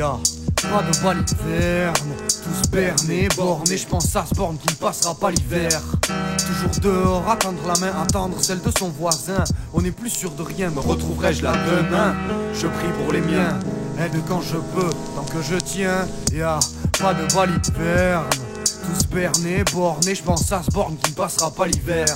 Y'a pas de baliverne, tous bernés, bornés, j'pense à ce borne qui ne passera pas l'hiver. Toujours dehors, à tendre la main, attendre celle de son voisin. On n'est plus sûr de rien, me retrouverai-je là demain? Je prie pour les miens, aide quand je peux, tant que je tiens. Y'a pas de baliverne, tous bernés, bornés, j'pense à ce borne qui ne passera pas l'hiver.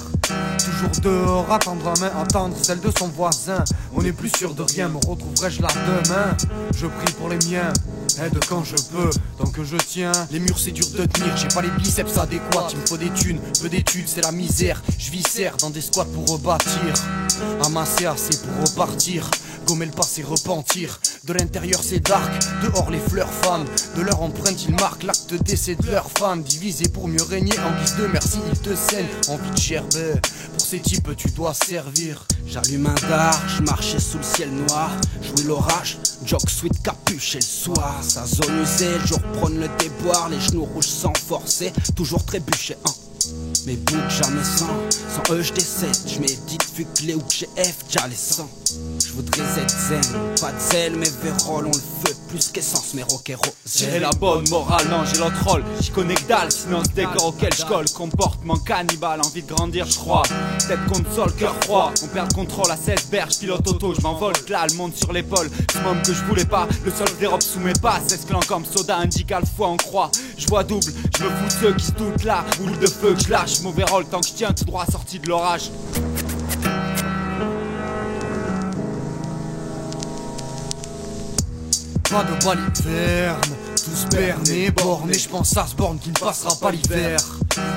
Toujours dehors, à tendre la main, attendre celle de son voisin. On n'est plus sûr de rien, me retrouverai-je là demain? Je prie pour les miens, aide quand je peux, tant que je tiens. Les murs c'est dur de tenir, j'ai pas les biceps adéquats. Il me faut des thunes, peu d'études, c'est la misère. Je viscère dans des squats pour rebâtir, amasser assez pour repartir. Gommer le passé, repentir. De l'intérieur c'est dark, dehors les fleurs femmes. De leur empreinte ils marquent l'acte décès de leur femme. Divisés pour mieux régner, en guise de merci ils te saignent. Envie de gerber, pour ces types tu dois servir. J'allume un dard, je marchais sous le ciel noir. Jouer l'orage, jog sweat capuche et le soir. Sa zone usée, le jour prône le déboire. Les genoux rouges sans forcer, toujours trébuché hein. Mes boucles jamais sans eux je décède. Je médite vu que les ou que j'ai F, déjà les sens. Je voudrais être zen, pas de zèle, mes vérolles ont le feu plus qu'essence, mes rock'n'roll. J'ai la bonne morale, non j'ai l'autre rôle. J'y connais que dalle, sinon ce décor auquel je colle. Comportement cannibale, envie de grandir je crois. Tête console, cœur froid, on perd le contrôle à 16 berges, pilote auto, je m'envole, là le monde sur l'épaule. Ce monde que je voulais pas, le sol dérobe sous mes pas. 16 clans comme soda, indique à la fois en croix. Je vois double, je me fous de ceux qui se doutent là. Boule de feu que je lâche, mauvais rôle tant que je tiens tout droit sorti de l'orage. Pas de baliverne, tous bernés, bornés, j'pense à ce borne qui ne passera pas l'hiver.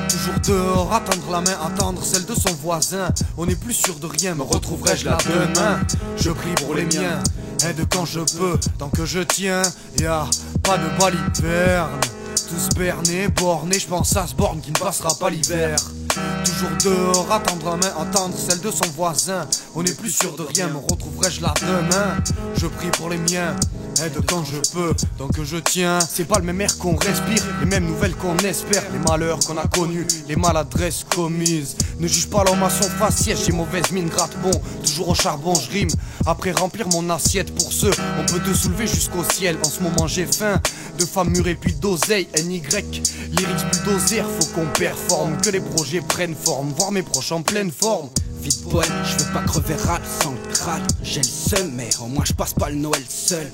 Toujours dehors, à tendre la main, attendre celle de son voisin. On n'est plus sûr de rien, me retrouverai-je là demain? Je prie pour les miens, aide quand je peux, tant que je tiens. Y'a pas de baliverne, tous bernés, bornés, j'pense à ce borne qui ne passera pas l'hiver. Toujours dehors, à tendre la main, attendre celle de son voisin. On n'est plus sûr de rien, me retrouverai-je là demain? Je prie pour les miens, aide quand je peux, tant que je tiens. C'est pas le même air qu'on respire, les mêmes nouvelles qu'on espère. Les malheurs qu'on a connus, les maladresses commises. Ne juge pas l'homme à son faciès, j'ai mauvaise mine, gratte bon. Toujours au charbon, je rime, après remplir mon assiette. Pour ceux, on peut te soulever jusqu'au ciel. En ce moment j'ai faim, de femmes mûres et puis d'oseille. NY, lyrics bulldozer, faut qu'on performe. Que les projets prennent forme, voir mes proches en pleine forme. Vite poème, je veux pas crever râle sans le crâne. J'ai le seum mais au moins je passe pas le Noël seul.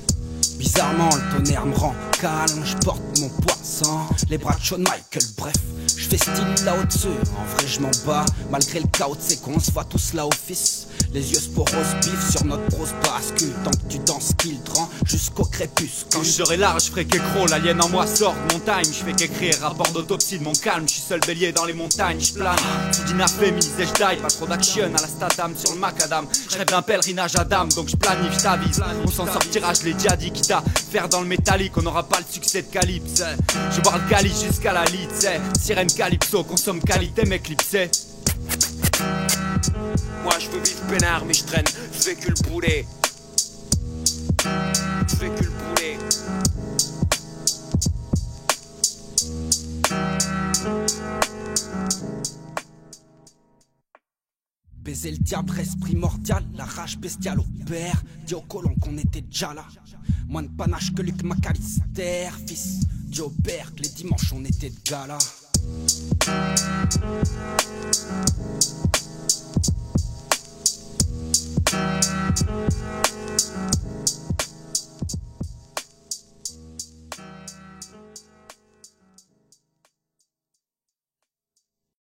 Bizarrement le tonnerre me rend calme. Je porte mon poisson, les bras de Shawn Michael. Bref, je fais style là au-dessus. En vrai je m'en bats, malgré le chaos c'est qu'on se voit tous là au fils. Les yeux sporos bif sur notre brosse bascule. Tant que tu danses qu'il te rend jusqu'au crépuscule. Quand je serai large, je ferai qu'écro, l'alien en moi sort de montagne. Je fais qu'écrire, rapport d'autopsie de mon calme. Je suis seul bélier dans les montagnes, je plane. Sous d'inafémise et je die, pas trop d'action à la statam sur le macadam. Je rêve d'un pèlerinage à dame, donc je planifie, je t'avise. On s'en sortira, je l'ai déjà dit, quitte à faire dans le métallique, on n'aura pas le succès de Calypse. Je bois le calice jusqu'à la lite, sirène calypso, consomme qualité m'éclipser. Moi je veux vivre peinard mais je traîne, je fais que le boulet. Je fais que le boulet. Baiser le diable reste primordial, la rage bestiale au père. Dis au colon qu'on était déjà là. Moins de panache que Luc McAllister. Fils, dis au père que les dimanches on était de gala.